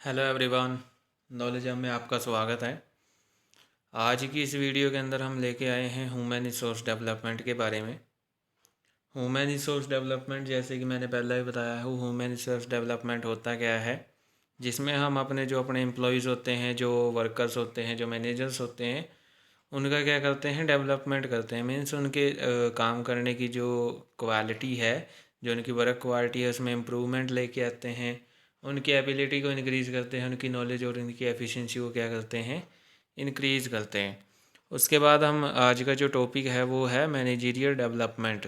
Hello everyone, knowledge hub में आपका स्वागत है। आज की इस वीडियो के अंदर हम लेके आए हैं ह्यूमन रिसोर्स डेवलपमेंट के बारे में। ह्यूमन रिसोर्स डेवलपमेंट, जैसे कि मैंने पहले भी बताया है, ह्यूमन रिसोर्स डेवलपमेंट होता क्या है, जिसमें हम जो अपने एम्प्लॉयज़ होते हैं, जो वर्कर्स होते हैं, जो मैनेजर्स होते हैं, उनका क्या करते हैं, डेवलपमेंट करते हैं। मीन्स उनके काम करने की जो क्वालिटी है, जो उनकी वर्क क्वालिटी है, उसमें इम्प्रूवमेंट लेके आते हैं। उनकी एबिलिटी को इंक्रीज़ करते हैं, उनकी नॉलेज और उनकी एफिशिएंसी को क्या करते हैं, इंक्रीज़ करते हैं। उसके बाद हम आज का जो टॉपिक है वो है मैनेजरियल डेवलपमेंट,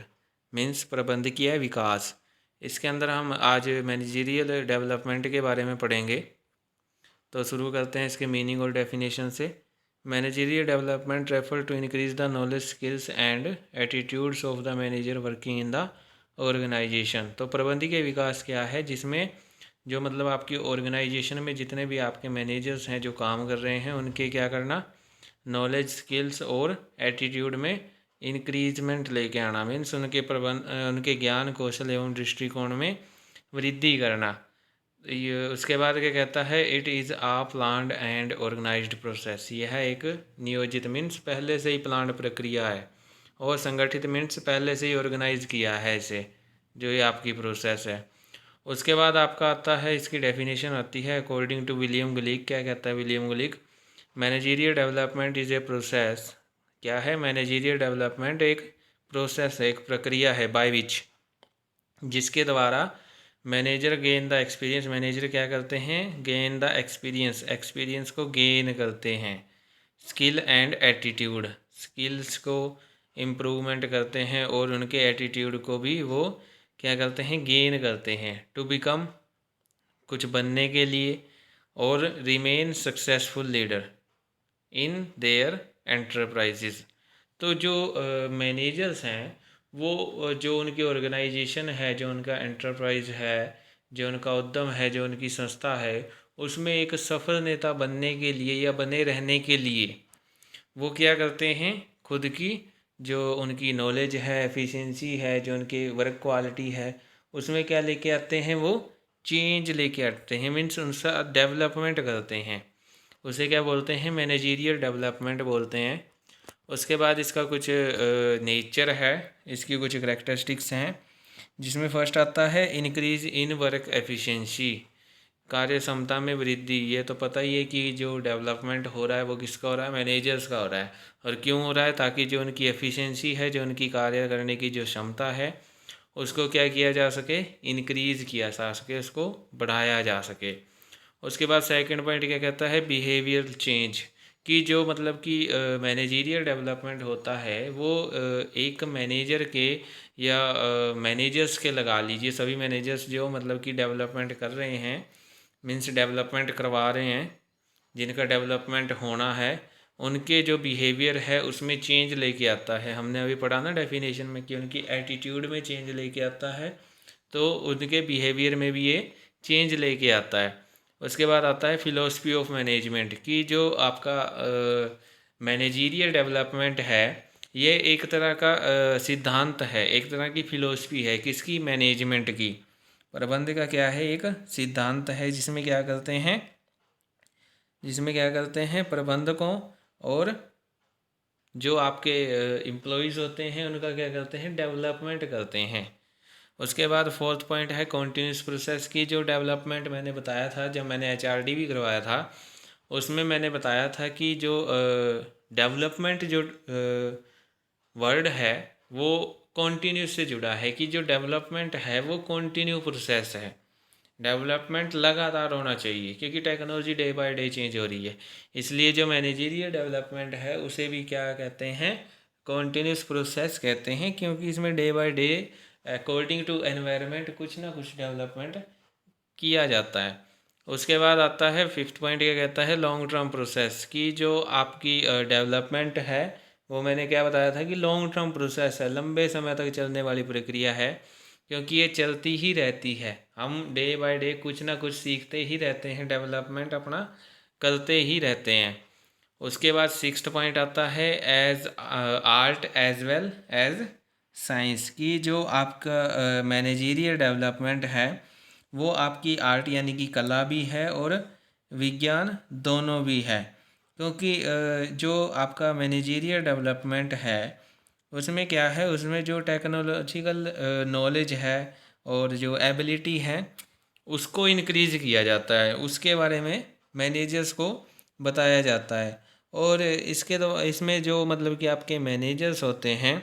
मीन्स प्रबंधकीय विकास। इसके अंदर हम आज मैनेजरियल डेवलपमेंट के बारे में पढ़ेंगे। तो शुरू करते हैं इसके मीनिंग और डेफिनेशन से। Managerial development refer to increase the knowledge, skills and attitudes of the manager working in the organisation. तो प्रबंधकीय विकास क्या है, जिसमें जो आपकी ऑर्गेनाइजेशन में जितने भी आपके मैनेजर्स हैं जो काम कर रहे हैं, उनके क्या करना, नॉलेज, स्किल्स और एटीट्यूड में इंक्रीजमेंट लेके आना। मीन्स उनके ज्ञान, कौशल एवं दृष्टिकोण में वृद्धि करना। ये उसके बाद क्या कहता है, it is a planned and organised process. यह एक नियोजित, मीन्स पहले से ही प्लान्ड प्रक्रिया है, और संगठित मीन्स पहले से ही ऑर्गेनाइज किया है इसे, जो ये आपकी प्रोसेस है। उसके बाद आपका आता है, इसकी डेफिनेशन आती है अकॉर्डिंग टू विलियम गुलिक। क्या कहता है William Gulik, managerial development is a process. क्या है, मैनेजरियल डेवलपमेंट एक प्रोसेस है, एक प्रक्रिया है, बाय विच, जिसके द्वारा manager gain the experience. Manager क्या करते हैं, गेन द एक्सपीरियंस, एक्सपीरियंस को गेन करते हैं। स्किल एंड एटीट्यूड, स्किल्स को इम्प्रूवमेंट करते हैं और उनके एटीट्यूड को भी वो क्या करते हैं, गेन करते हैं। टू बिकम, कुछ बनने के लिए, और remain successful leader in their enterprises. तो जो मैनेजर्स हैं, वो जो उनकी ऑर्गेनाइजेशन है, जो उनका एंटरप्राइज है, जो उनका उद्यम है, जो उनकी संस्था है, उसमें एक सफल नेता बनने के लिए या बने रहने के लिए वो क्या करते हैं, खुद की जो उनकी नॉलेज है, एफिशिएंसी है, जो उनकी वर्क क्वालिटी है, उसमें क्या लेके आते हैं, वो चेंज लेके आते हैं। मीन्स उनका डेवलपमेंट करते हैं। उसे क्या बोलते हैं, मैनेजरियल डेवलपमेंट बोलते हैं। उसके बाद इसका कुछ नेचर है, इसकी कुछ करेक्टरिस्टिक्स हैं, जिसमें फर्स्ट आता है इनक्रीज इन वर्क एफिशिएंसी, कार्य क्षमता में वृद्धि। ये तो पता ही है कि जो डेवलपमेंट हो रहा है वो किसका हो रहा है, मैनेजर्स का हो रहा है। और क्यों हो रहा है, ताकि जो उनकी एफिशिएंसी है, जो उनकी कार्य करने की जो क्षमता है, उसको क्या किया जा सके, इनक्रीज़ किया जा सके, उसको बढ़ाया जा सके। उसके बाद सेकंड पॉइंट क्या कहता है, बिहेवियर चेंज, कि जो कि मैनेजरियल डेवलपमेंट होता है वो एक मैनेजर के या मैनेजर्स के, लगा लीजिए सभी मैनेजर्स जो कि डेवलपमेंट कर रहे हैं, मीन्स डेवलपमेंट करवा रहे हैं, जिनका डेवलपमेंट होना है, उनके जो बिहेवियर है उसमें चेंज लेके आता है। हमने अभी पढ़ा ना डेफिनेशन में कि उनकी एटीट्यूड में चेंज लेके आता है, तो उनके बिहेवियर में भी ये चेंज लेके आता है। उसके बाद आता है फिलोसफी ऑफ मैनेजमेंट, की जो आपका मैनेजरियल डेवलपमेंट है, ये एक तरह का सिद्धांत है, एक तरह की फिलोसफी है, किसकी, मैनेजमेंट की। प्रबंध का क्या है, एक सिद्धांत है, जिसमें क्या करते हैं प्रबंधकों और जो आपके एम्प्लॉयज़ होते हैं उनका क्या करते हैं, डेवलपमेंट करते हैं। उसके बाद फोर्थ पॉइंट है कॉन्टीन्यूस प्रोसेस, की जो डेवलपमेंट मैंने बताया था, जब मैंने HRD भी करवाया था, उसमें मैंने बताया था कि जो डेवलपमेंट जो वर्ड है वो कॉन्टीन्यूस से जुड़ा है, कि जो डेवलपमेंट है वो कॉन्टीन्यू प्रोसेस है। डेवलपमेंट लगातार होना चाहिए, क्योंकि technology day by day change हो रही है। इसलिए जो मैनेजरियल डेवलपमेंट है उसे भी क्या कहते हैं, कॉन्टीन्यूस प्रोसेस कहते हैं, क्योंकि इसमें day by day according to environment कुछ ना कुछ डेवलपमेंट किया जाता है। उसके बाद आता है फिफ्थ पॉइंट, क्या कहता है, लॉन्ग टर्म प्रोसेस, की जो आपकी डेवलपमेंट है वो मैंने क्या बताया था कि लॉन्ग टर्म प्रोसेस है, लंबे समय तक चलने वाली प्रक्रिया है, क्योंकि ये चलती ही रहती है। हम डे बाय डे कुछ ना कुछ सीखते ही रहते हैं, डेवलपमेंट अपना करते ही रहते हैं। उसके बाद सिक्स्थ पॉइंट आता है as art as well as science, की जो आपका मैनेजरियल डेवलपमेंट है वो आपकी आर्ट यानी कि कला भी है, और विज्ञान दोनों भी है, क्योंकि जो आपका मैनेजरियल डेवलपमेंट है उसमें क्या है, उसमें जो टेक्नोलॉजिकल नॉलेज है और जो एबिलिटी है उसको इंक्रीज़ किया जाता है, उसके बारे में मैनेजर्स को बताया जाता है। और इसमें जो मतलब कि आपके मैनेजर्स होते हैं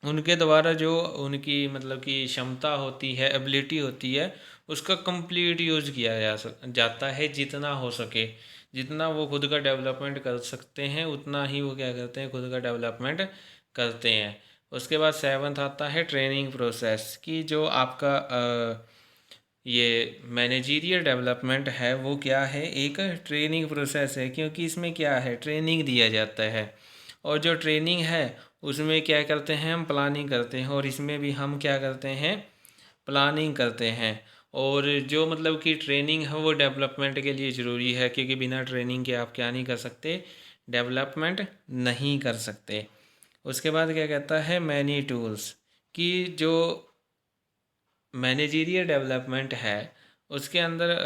उनके द्वारा जो उनकी मतलब कि क्षमता होती है, एबिलिटी होती है, उसका कंप्लीट यूज़ किया जाता है जितना हो सके। जितना वो खुद का डेवलपमेंट कर सकते हैं उतना ही वो क्या करते हैं, खुद का डेवलपमेंट करते हैं। उसके बाद सेवन्थ आता है ट्रेनिंग प्रोसेस की, जो आपका ये मैनेजरियल डेवलपमेंट है वो क्या है, एक ट्रेनिंग प्रोसेस है, क्योंकि इसमें क्या है, ट्रेनिंग दिया जाता है। और जो ट्रेनिंग है उसमें क्या करते हैं, हम प्लानिंग करते हैं, और इसमें भी हम क्या करते हैं, प्लानिंग करते हैं। और जो मतलब कि ट्रेनिंग है वो डेवलपमेंट के लिए ज़रूरी है, क्योंकि बिना ट्रेनिंग के आप क्या नहीं कर सकते, डेवलपमेंट नहीं कर सकते। उसके बाद क्या कहता है, मैनी टूल्स की, जो मैनेजरियल डेवलपमेंट है उसके अंदर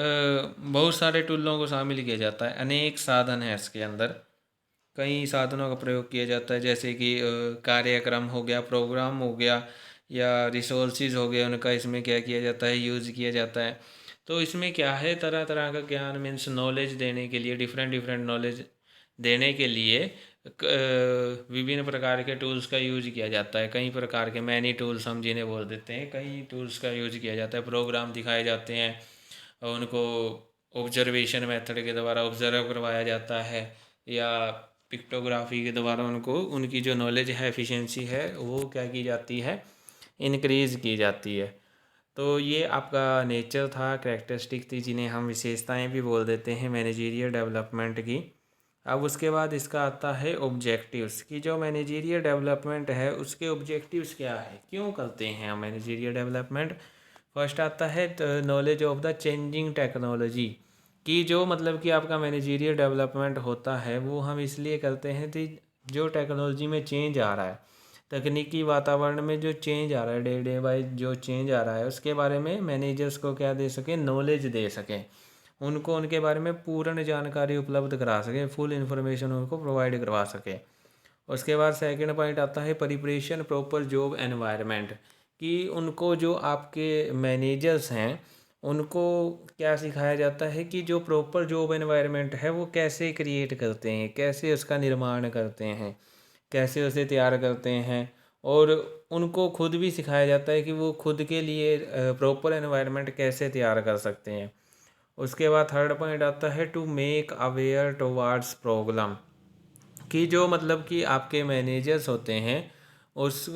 बहुत सारे टूलों को शामिल किया जाता है, अनेक साधन है इसके अंदर, कई साधनों का प्रयोग किया जाता है, जैसे कि कार्यक्रम हो गया, प्रोग्राम हो गया, या रिसोर्सेज हो गए, उनका इसमें क्या किया जाता है, यूज़ किया जाता है। तो इसमें क्या है, तरह तरह का ज्ञान मीन्स नॉलेज देने के लिए, डिफरेंट डिफरेंट नॉलेज देने के लिए विभिन्न प्रकार के टूल्स का यूज किया जाता है। कई प्रकार के मैनी टूल्स हम जिन्हें बोल देते हैं, कई टूल्स का यूज किया जाता है। प्रोग्राम दिखाए जाते हैं और उनको ऑब्जर्वेशन मेथड के द्वारा ऑब्जर्व करवाया जाता है, या पिक्टोग्राफी के द्वारा उनको उनकी जो नॉलेज है, एफिशिएंसी है, वो क्या की जाती है, इनक्रीज़ की जाती है। तो ये आपका नेचर था, कैरेक्टरिस्टिक थी, जिन्हें हम विशेषताएं भी बोल देते हैं मैनेजरियल डेवलपमेंट की। अब उसके बाद इसका आता है ऑब्जेक्टिव्स की, जो मैनेजरियल डेवलपमेंट है उसके ऑब्जेक्टिव्स क्या है, क्यों करते हैं हम मैनेजरियल डेवलपमेंट। फर्स्ट आता है knowledge of the changing technology की, जो मतलब कि आपका मैनेजरियल डेवलपमेंट होता है वो हम इसलिए करते हैं कि जो टेक्नोलॉजी में चेंज आ रहा है, तकनीकी वातावरण में जो चेंज आ रहा है, डे डे बाय जो चेंज आ रहा है, उसके बारे में मैनेजर्स को क्या दे सकें, नॉलेज दे सकें, उनको उनके बारे में पूर्ण जानकारी उपलब्ध करा सकें, फुल इन्फॉर्मेशन उनको प्रोवाइड करवा सकें। उसके बाद सेकंड पॉइंट आता है प्रिपरेशन प्रॉपर जॉब एनवायरनमेंट, कि उनको जो आपके मैनेजर्स हैं उनको क्या सिखाया जाता है कि जो प्रॉपर जॉब एनवायरनमेंट है वो कैसे क्रिएट करते हैं, कैसे उसका निर्माण करते हैं, कैसे उसे तैयार करते हैं। और उनको खुद भी सिखाया जाता है कि वो खुद के लिए प्रॉपर एनवायरनमेंट कैसे तैयार कर सकते हैं। उसके बाद थर्ड पॉइंट आता है to make aware towards problem, कि जो मतलब कि आपके मैनेजर्स होते हैं उस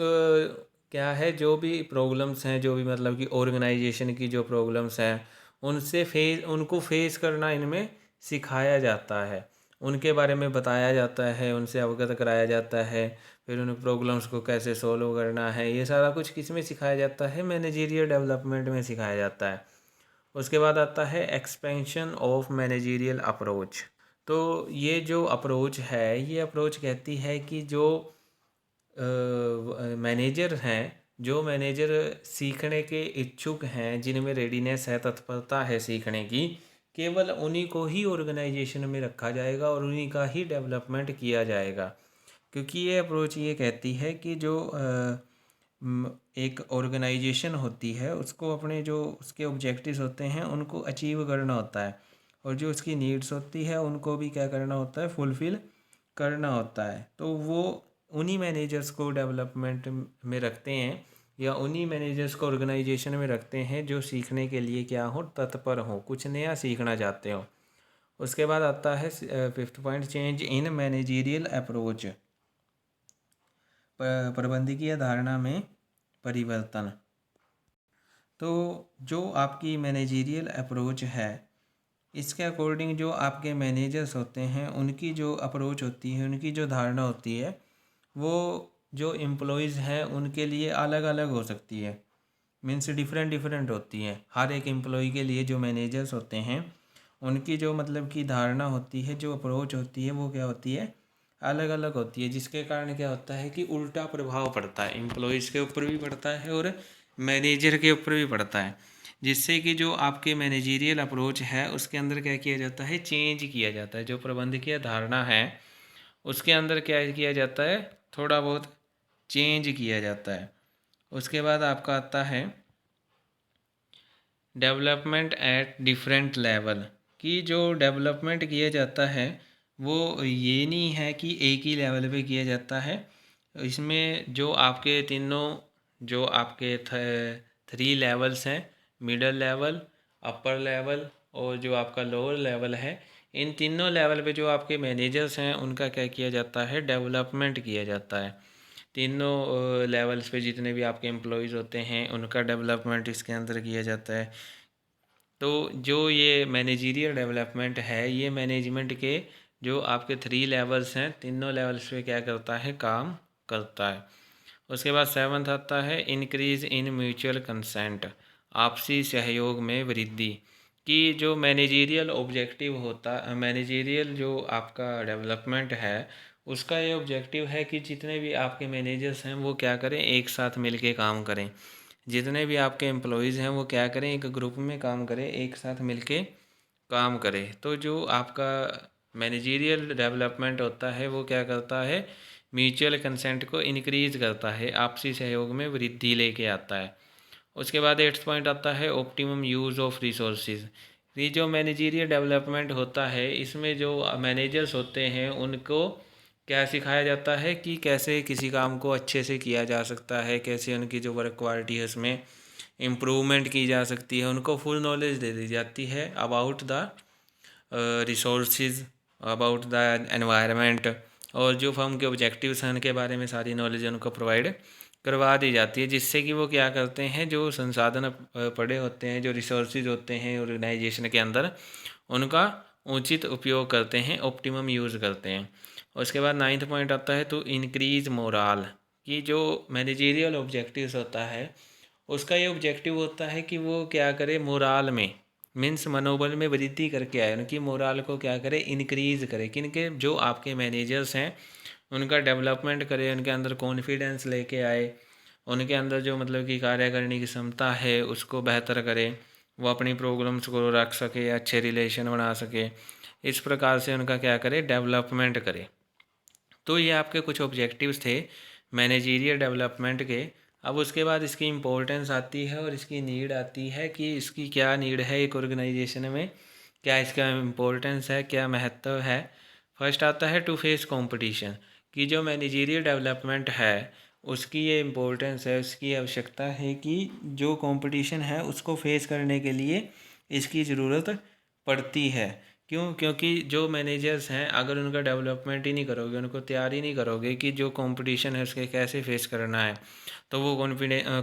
क्या है, जो भी प्रॉब्लम्स हैं, जो भी मतलब कि ऑर्गेनाइजेशन की जो प्रॉब्लम्स हैं उनको फेस करना इनमें सिखाया जाता है, उनके बारे में बताया जाता है, उनसे अवगत कराया जाता है, फिर उन प्रॉब्लम्स को कैसे सोल्व करना है, ये सारा कुछ किस में सिखाया जाता है, मैनेजरियल डेवलपमेंट में सिखाया जाता है। उसके बाद आता है एक्सपेंशन ऑफ मैनेजरियल अप्रोच। तो ये जो अप्रोच है, ये अप्रोच कहती है कि जो मैनेजर हैं, जो मैनेजर सीखने के इच्छुक हैं, जिनमें रेडीनेस है, तत्परता है सीखने की, केवल उन्हीं को ही ऑर्गेनाइजेशन में रखा जाएगा और उन्हीं का ही डेवलपमेंट किया जाएगा। क्योंकि ये अप्रोच ये कहती है कि जो एक ऑर्गेनाइजेशन होती है उसको अपने जो उसके ऑब्जेक्टिव्स होते हैं उनको अचीव करना होता है, और जो उसकी नीड्स होती है उनको भी क्या करना होता है, फुलफ़िल करना होता है। तो वो उन्हीं मैनेजर्स को डेवलपमेंट में रखते हैं, या उन्हीं मैनेजर्स को ऑर्गेनाइजेशन में रखते हैं जो सीखने के लिए क्या हो, तत्पर हो, कुछ नया सीखना चाहते हो। उसके बाद आता है fifth point, change in managerial approach, प्रबंधकीय धारणा में परिवर्तन। तो जो आपकी मैनेजरियल अप्रोच है, इसके अकॉर्डिंग जो आपके मैनेजर्स होते हैं उनकी जो अप्रोच होती है, उनकी जो धारणा होती है, वो जो एम्प्लॉयज़ हैं उनके लिए अलग अलग हो सकती है, मीन्स डिफरेंट डिफरेंट होती है। हर एक एम्प्लॉय के लिए जो मैनेजर्स होते हैं उनकी जो मतलब की धारणा होती है, जो अप्रोच होती है, वो क्या होती है, अलग अलग होती है, जिसके कारण क्या होता है कि उल्टा प्रभाव पड़ता है, एम्प्लॉयज़ के ऊपर भी पड़ता है और मैनेजर के ऊपर भी पड़ता है। जिससे कि जो आपके मैनेजीरियल अप्रोच है उसके अंदर क्या किया जाता है, चेंज किया जाता है। जो प्रबंधकीय धारणा है उसके अंदर क्या किया जाता है, थोड़ा बहुत चेंज किया जाता है। उसके बाद आपका आता है डेवलपमेंट एट डिफरेंट लेवल, कि जो डेवलपमेंट किया जाता है वो ये नहीं है कि एक ही लेवल पे किया जाता है। इसमें जो आपके तीनों, जो आपके 3 लेवल्स हैं, मिडल लेवल, अपर लेवल और जो आपका लोअर लेवल है, इन तीनों लेवल पे जो आपके मैनेजर्स हैं उनका क्या किया जाता है, डेवलपमेंट किया जाता है। तीनों लेवल्स पे जितने भी आपके एम्प्लॉयज़ होते हैं उनका डेवलपमेंट इसके अंदर किया जाता है। तो जो ये मैनेजीरियल डेवलपमेंट है ये मैनेजमेंट के जो आपके 3 लेवल्स हैं, तीनों लेवल्स पे क्या करता है, काम करता है। उसके बाद 7th आता है इंक्रीज इन म्यूचुअल कंसेंट, आपसी सहयोग में वृद्धि। कि जो मैनेजीरियल ऑब्जेक्टिव होता, मैनेजीरियल जो आपका डेवलपमेंट है उसका ये ऑब्जेक्टिव है कि जितने भी आपके मैनेजर्स हैं वो क्या करें, एक साथ मिलके काम करें। जितने भी आपके एम्प्लॉयज़ हैं वो क्या करें, एक ग्रुप में काम करें, एक साथ मिलके काम करें। तो जो आपका मैनेजीरियल डेवलपमेंट होता है वो क्या करता है, म्यूचुअल कंसेंट को इंक्रीज करता है, आपसी सहयोग में वृद्धि लेके आता है। उसके बाद 8th पॉइंट आता है ऑप्टिमम यूज़ ऑफ रिसोर्सेज। ये जो मैनेजीरियल डेवलपमेंट होता है इसमें जो मैनेजर्स होते हैं उनको क्या सिखाया जाता है कि कैसे किसी काम को अच्छे से किया जा सकता है, कैसे उनकी जो वर्क क्वालिटी है उसमें इम्प्रूवमेंट की जा सकती है। उनको फुल नॉलेज दे दी जाती है about the resources, about the environment, और जो फर्म के ऑब्जेक्टिव्स हैं उनके बारे में सारी नॉलेज उनको प्रोवाइड करवा दी जाती है। जिससे कि वो क्या करते हैं, जो संसाधन पड़े होते हैं, जो रिसोर्सेज होते हैं ऑर्गेनाइजेशन के अंदर, उनका उचित उपयोग करते हैं, ऑप्टिमम यूज़ करते हैं। उसके बाद 9th पॉइंट आता है तो इंक्रीज मोराल, कि जो मैनेजीरियल ऑब्जेक्टिव्स होता है उसका ये ऑब्जेक्टिव होता है कि वो क्या करे, मोराल में मीन्स मनोबल में वृद्धि करके आए, उनकी मोराल को क्या करे, इनक्रीज़ करे। किनके, जो आपके मैनेजर्स हैं उनका डेवलपमेंट करे, उनके अंदर कॉन्फिडेंस लेके आए, उनके अंदर जो मतलब कि कार्य करने की क्षमता है उसको बेहतर करे, वो अपनी प्रॉब्लम्स को रख सके, अच्छे रिलेशन बना सके, इस प्रकार से उनका क्या करे, डेवलपमेंट करे। तो ये आपके कुछ ऑब्जेक्टिव्स थे मैनेजीरियल डेवलपमेंट के। अब उसके बाद इसकी इम्पोर्टेंस आती है और इसकी नीड आती है कि इसकी क्या नीड है एक ऑर्गेनाइजेशन में, क्या इसका इम्पोर्टेंस है, क्या महत्व है। फर्स्ट आता है टू फेस कंपटीशन, कि जो मैनेजीरियल डेवलपमेंट है उसकी ये इम्पोर्टेंस है, उसकी आवश्यकता है कि जो कंपटीशन है उसको फेस करने के लिए इसकी ज़रूरत पड़ती है। क्यों? क्योंकि जो मैनेजर्स हैं अगर उनका डेवलपमेंट ही नहीं करोगे, उनको तैयार ही नहीं करोगे कि जो कंपटीशन है उसके कैसे फेस करना है, तो वो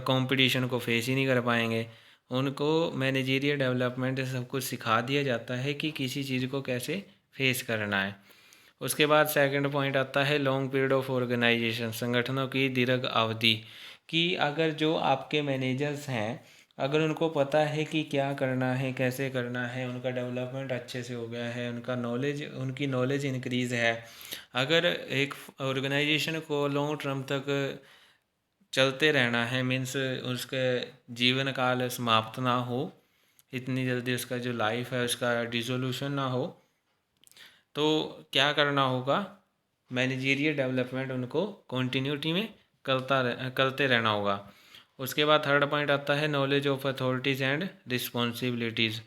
कंपटीशन को फेस ही नहीं कर पाएंगे। उनको मैनेजीरियल डेवलपमेंट से सब कुछ सिखा दिया जाता है कि किसी चीज़ को कैसे फेस करना है। उसके बाद सेकंड पॉइंट आता है लॉन्ग पीरियड ऑफ ऑर्गेनाइजेशन, संगठनों की दीर्घ अवधि। कि अगर जो आपके मैनेजर्स हैं अगर उनको पता है कि क्या करना है, कैसे करना है, उनका डेवलपमेंट अच्छे से हो गया है, उनका नॉलेज, उनकी नॉलेज इंक्रीज़ है, अगर एक ऑर्गेनाइजेशन को लॉन्ग टर्म तक चलते रहना है, मीन्स उसके जीवन काल समाप्त ना हो, इतनी जल्दी उसका जो लाइफ है उसका डिसोल्यूशन ना हो, तो क्या करना होगा, मैनेजीरियल डेवलपमेंट उनको कॉन्टीन्यूटी में करते रहना होगा। उसके बाद थर्ड पॉइंट आता है knowledge of authorities and responsibilities,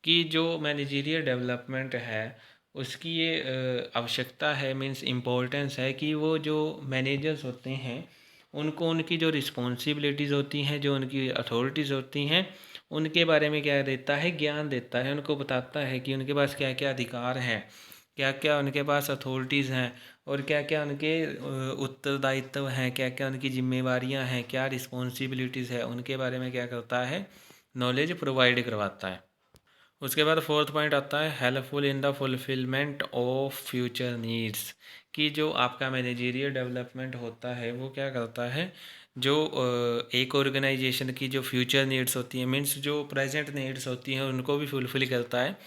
कि जो मैनेजीरियल डेवलपमेंट है उसकी ये आवश्यकता है, मीन्स इम्पोर्टेंस है कि वो जो मैनेजर्स होते हैं उनको उनकी जो रिस्पॉन्सिबिलिटीज़ होती हैं, जो उनकी अथॉरिटीज़ होती हैं, उनके बारे में क्या देता है, ज्ञान देता है, उनको बताता है कि उनके पास क्या क्या अधिकार हैं, क्या क्या उनके पास अथॉरिटीज़ हैं, और क्या क्या उनके उत्तरदायित्व हैं, क्या क्या उनकी जिम्मेवारियां हैं, क्या रिस्पॉन्सिबिलिटीज़ है, उनके बारे में क्या करता है, नॉलेज प्रोवाइड करवाता है। उसके बाद फोर्थ पॉइंट आता है helpful in the fulfilment of future needs, कि जो आपका मैनेजीरियल डेवलपमेंट होता है वो क्या करता है, जो एक ऑर्गेनाइजेशन की जो फ्यूचर नीड्स होती हैं, मीन्स जो प्रेजेंट नीड्स होती हैं उनको भी फुलफिल करता है,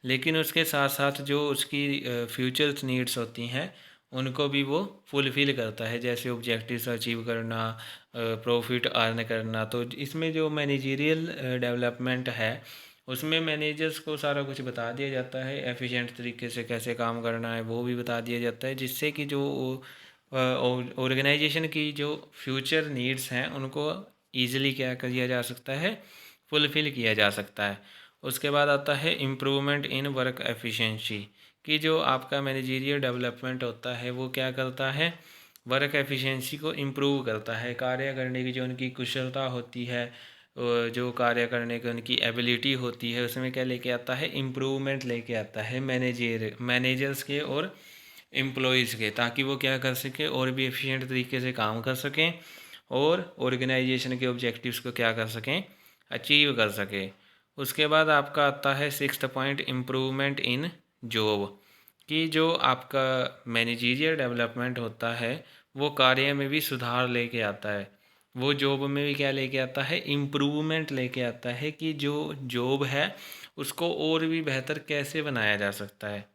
लेकिन उसके साथ साथ जो उसकी फ्यूचर नीड्स होती हैं उनको भी वो फुलफ़िल करता है, जैसे ऑब्जेक्टिव्स अचीव करना, प्रॉफिट अर्न करना। तो इसमें जो मैनेजरियल डेवलपमेंट है उसमें मैनेजर्स को सारा कुछ बता दिया जाता है, एफिशिएंट तरीके से कैसे काम करना है वो भी बता दिया जाता है, जिससे कि जो ऑर्गेनाइजेशन की जो फ्यूचर नीड्स हैं उनको ईज़िली क्या किया जा सकता है, फुलफ़िल किया जा सकता है। उसके बाद आता है इम्प्रूवमेंट इन वर्क एफिशिएंसी, कि जो आपका मैनेजरियल डेवलपमेंट होता है वो क्या करता है, वर्क एफिशिएंसी को इम्प्रूव करता है। कार्य करने की जो उनकी कुशलता होती है, जो कार्य करने की उनकी एबिलिटी होती है, उसमें क्या लेके आता है, इम्प्रूवमेंट लेके आता है मैनेजर्स के और एम्प्लॉयज़ के, ताकि वो क्या कर सकें, और भी एफिशिएंट तरीके से काम कर सकें और ऑर्गेनाइजेशन के ऑब्जेक्टिव्स को क्या कर सकें, अचीव कर सकें। उसके बाद आपका आता है sixth point, improvement in job, कि जो आपका मैनेजरियल डेवलपमेंट होता है वो कार्य में भी सुधार लेके आता है, वो जॉब में भी क्या लेके आता है, इम्प्रूवमेंट लेके आता है, कि जो जॉब है उसको और भी बेहतर कैसे बनाया जा सकता है।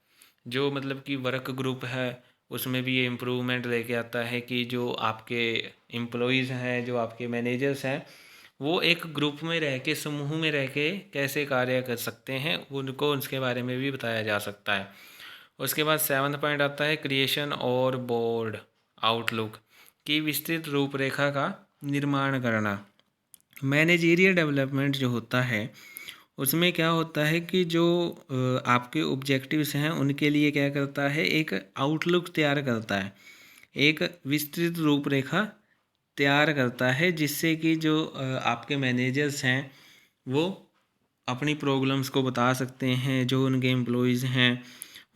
जो मतलब कि वर्क ग्रुप है उसमें भी ये इम्प्रूवमेंट लेके आता है, कि जो आपके एम्प्लॉयज़ हैं, जो आपके मैनेजर्स हैं, वो एक ग्रुप में रह के, समूह में रह के कैसे कार्य कर सकते हैं, उनको उसके बारे में भी बताया जा सकता है। उसके बाद सेवन्थ पॉइंट आता है क्रिएशन और बोर्ड आउटलुक, की विस्तृत रूपरेखा का निर्माण करना। मैनेजरियल डेवलपमेंट जो होता है उसमें क्या होता है कि जो आपके ऑब्जेक्टिव्स हैं उनके लिए क्या करता है, एक आउटलुक तैयार करता है, एक विस्तृत रूपरेखा तैयार करता है, जिससे कि जो आपके मैनेजर्स हैं वो अपनी प्रॉब्लम्स को बता सकते हैं, जो उनके एम्प्लॉयज़ हैं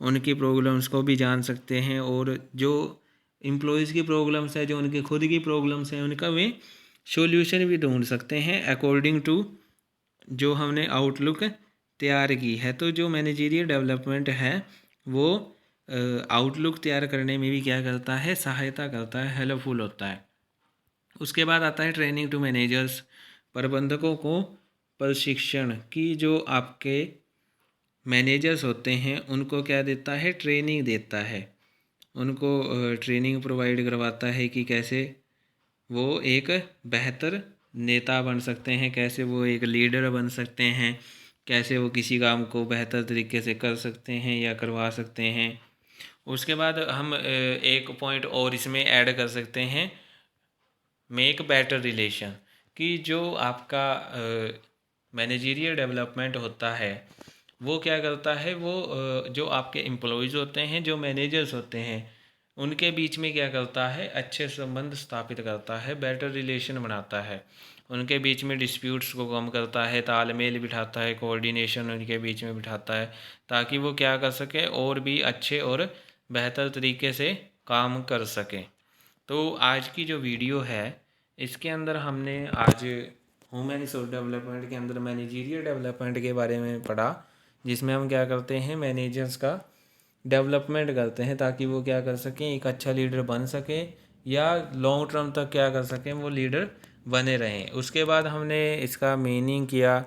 उनकी प्रॉब्लम्स को भी जान सकते हैं, और जो एम्प्लॉयज़ की प्रॉब्लम्स है, जो उनके खुद की प्रॉब्लम्स हैं, उनका वे सॉल्यूशन भी ढूंढ सकते हैं अकॉर्डिंग टू जो हमने आउटलुक तैयार की है। तो जो मैनेजरियल डेवलपमेंट है वो आउटलुक तैयार करने में भी क्या करता है, सहायता करता है, हेल्पफुल होता है। उसके बाद आता है ट्रेनिंग टू मैनेजर्स, प्रबंधकों को प्रशिक्षण, की जो आपके मैनेजर्स होते हैं उनको क्या देता है, ट्रेनिंग देता है, उनको ट्रेनिंग प्रोवाइड करवाता है कि कैसे वो एक बेहतर नेता बन सकते हैं, कैसे वो एक लीडर बन सकते हैं, कैसे वो किसी काम को बेहतर तरीके से कर सकते हैं या करवा सकते हैं। उसके बाद हम एक पॉइंट और इसमें ऐड कर सकते हैं, मेक बेटर रिलेशन, कि जो आपका मैनेजरियल डेवलपमेंट होता है वो क्या करता है, वो जो आपके एम्प्लॉयज़ होते हैं, जो मैनेजर्स होते हैं, उनके बीच में क्या करता है, अच्छे संबंध स्थापित करता है, बेटर रिलेशन बनाता है, उनके बीच में डिस्प्यूट्स को कम करता है, तालमेल बिठाता है, कोऑर्डिनेशन उनके बीच में बिठाता है, ताकि वो क्या कर सके, और भी अच्छे और बेहतर तरीके से काम कर सकें। तो आज की जो वीडियो है इसके अंदर हमने आज ह्यूमन रिसोर्स डेवलपमेंट के अंदर मैनेजरियल डेवलपमेंट के बारे में पढ़ा, जिसमें हम क्या करते हैं, मैनेजर्स का डेवलपमेंट करते हैं, ताकि वो क्या कर सकें, एक अच्छा लीडर बन सके, या लॉन्ग टर्म तक क्या कर सकें, वो लीडर बने रहें। उसके बाद हमने इसका मीनिंग किया,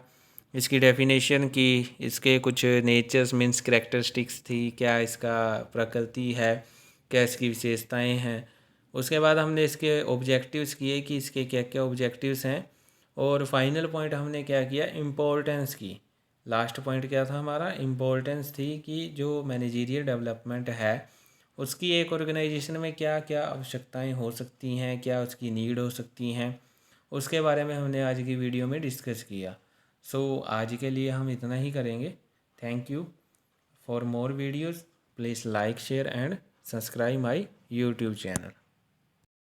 इसकी डेफिनेशन की, इसके कुछ नेचर्स मीन्स करैक्टरिस्टिक्स थी, क्या इसका प्रकृति है, क्या इसकी विशेषताएं हैं। उसके बाद हमने इसके ऑब्जेक्टिव्स किए कि इसके क्या क्या ऑब्जेक्टिव्स हैं, और फाइनल पॉइंट हमने क्या किया, इम्पोर्टेंस की। लास्ट पॉइंट क्या था हमारा, इम्पोर्टेंस थी, कि जो मैनेजरियल डेवलपमेंट है उसकी एक ऑर्गेनाइजेशन में क्या क्या आवश्यकताएं हो सकती हैं, क्या उसकी नीड हो सकती हैं, उसके बारे में हमने आज की वीडियो में डिस्कस किया। सो आज के लिए हम इतना ही करेंगे। Thank you for more videos, please like share and subscribe my YouTube channel.